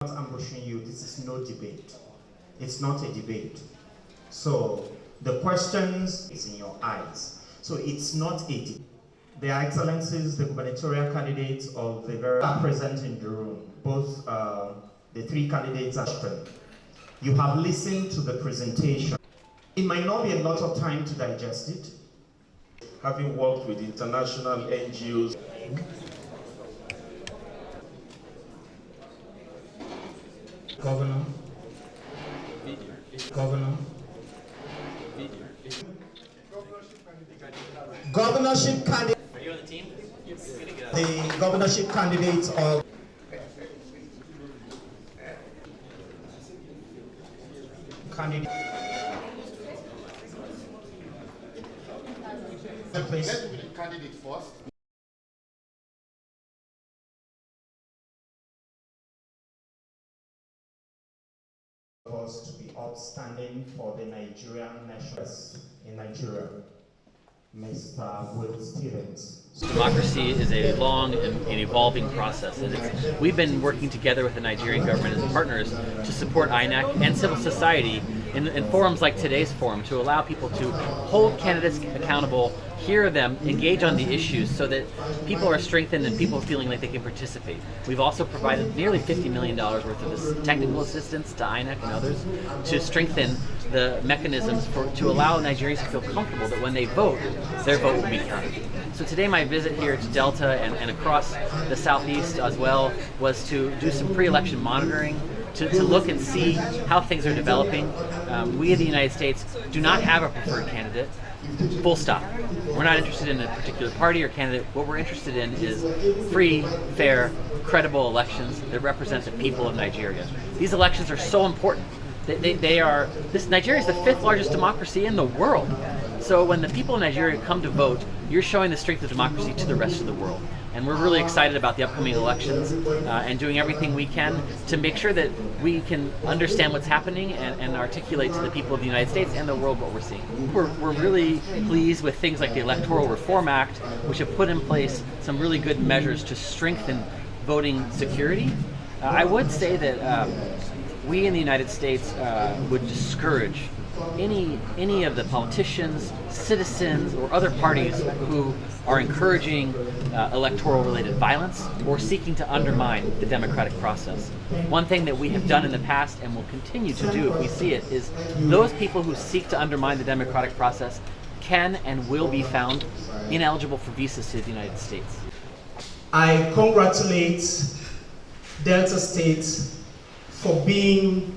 Not ambushing you, this is no debate. It's not a debate. So the questions is in your eyes. So it's not a debate. Their Excellencies, the gubernatorial candidates of the very are present in the room. Both the three candidates are present. You have listened to the presentation. It might not be a lot of time to digest it. Having worked with international NGOs, Governor. Governorship candidate. Are you on the team? The governorship candidates of candidate. Let's do the candidate first. Was to be outstanding for the Nigerian nationalists in Nigeria, Mr. Will Stevens. Democracy is a long and evolving process, and we've been working together with the Nigerian government as partners to support INEC and civil society in forums like today's forum to allow people to hold candidates accountable, hear them, engage on the issues so that people are strengthened and people feeling like they can participate. We've also provided nearly $50 million worth of technical assistance to INEC and others to strengthen the mechanisms to allow Nigerians to feel comfortable that when they vote, their vote will be counted. So today my visit here to Delta and across the Southeast as well was to do some pre-election monitoring, to look and see how things are developing. We in the United States do not have a preferred candidate, full stop. We're not interested in a particular party or candidate. What we're interested in is free, fair, credible elections that represent the people of Nigeria. These elections are so important. Nigeria is the 5th largest democracy in the world. So when the people of Nigeria come to vote, you're showing the strength of democracy to the rest of the world. And we're really excited about the upcoming elections and doing everything we can to make sure that we can understand what's happening and articulate to the people of the United States and the world what we're seeing. We're really pleased with things like the Electoral Reform Act, which have put in place some really good measures to strengthen voting security. I would say that we in the United States would discourage any of the politicians, citizens, or other parties who are encouraging electoral-related violence or seeking to undermine the democratic process. One thing that we have done in the past and will continue to do if we see it is those people who seek to undermine the democratic process can and will be found ineligible for visas to the United States. I congratulate Delta State for being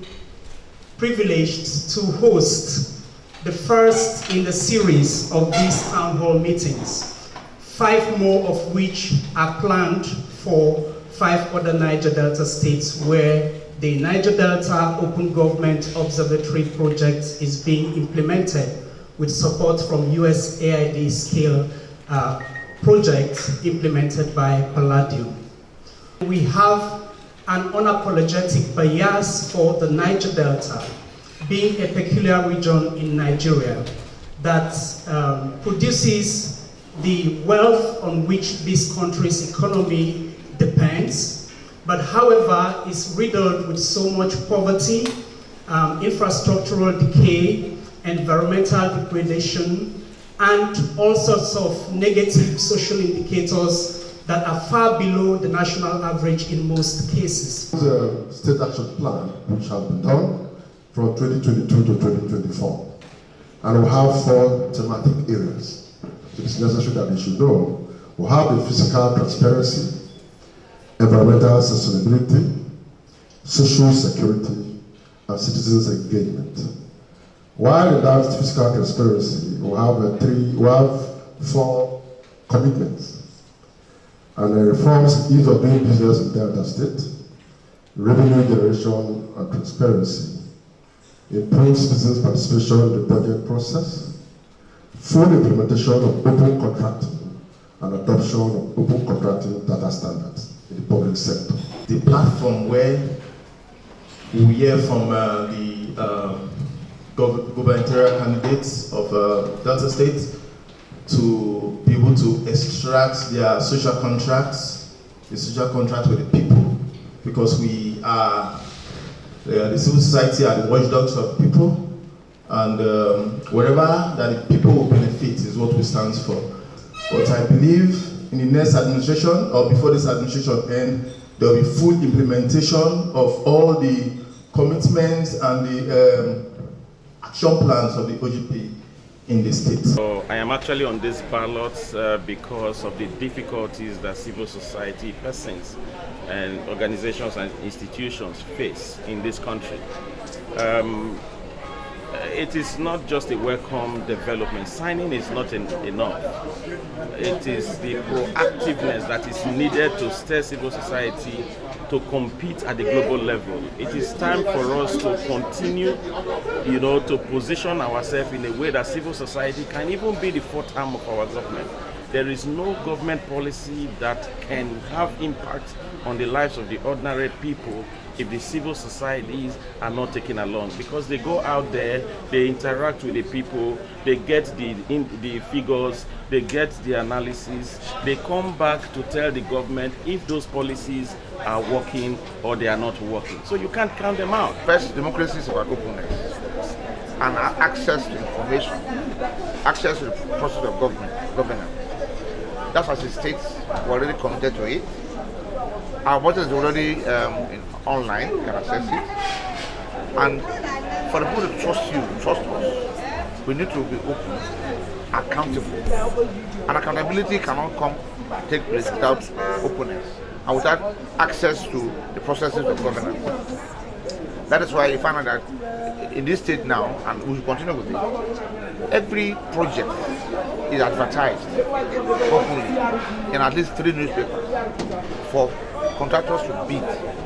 privileged to host the first in the series of these town hall meetings, 5 more of which are planned for 5 other Niger Delta states where the Niger Delta Open Government Observatory project is being implemented with support from USAID scale project implemented by Palladium. We have an unapologetic bias for the Niger Delta, being a peculiar region in Nigeria that produces the wealth on which this country's economy depends, but however is riddled with so much poverty, infrastructural decay, environmental degradation, and all sorts of negative social indicators that are far below the national average in most cases. The state action plan, which has been done from 2022 to 2024, and we have 4 thematic areas. It is necessary that they should know. We have the physical transparency, environmental sustainability, social security, and citizens engagement. While in that physical transparency, we have 4 commitments. And the reforms in ease of doing business in Delta State, revenue generation and transparency, improved citizens' participation in the budget process, full implementation of open contracting, and adoption of open contracting data standards in the public sector. the platform where we hear from the gubernatorial candidates of Delta State to be able to extract their social contracts, the social contract with the people, because we are the civil society are the watchdogs of people, and whatever that the people will benefit is what we stand for. But I believe in the next administration, or before this administration ends, there will be full implementation of all the commitments and the action plans of the OGP in the state. So I am actually on this ballot because of the difficulties that civil society persons and organizations and institutions face in this country. It is not just a welcome development. Signing is not enough. It is the proactiveness that is needed to stir civil society to compete at the global level. It is time for us to continue, to position ourselves in a way that civil society can even be the fourth arm of our government. There is no government policy that can have impact on the lives of the ordinary people if the civil societies are not taken along, because they go out there, they interact with the people, they get the figures, they get the analysis, they come back to tell the government if those policies are working or they are not working. So you can't count them out. First, democracy is about openness and access to information, access to the process of governance. That's why the states were already committed to it. Our budget is already online, you can access it. And for the people to trust us, we need to be open, accountable. And accountability cannot take place without openness and without access to the processes of governance. That is why you find out that in this state now, and we will continue with it, every project is advertised openly in at least 3 newspapers for contractors to bid.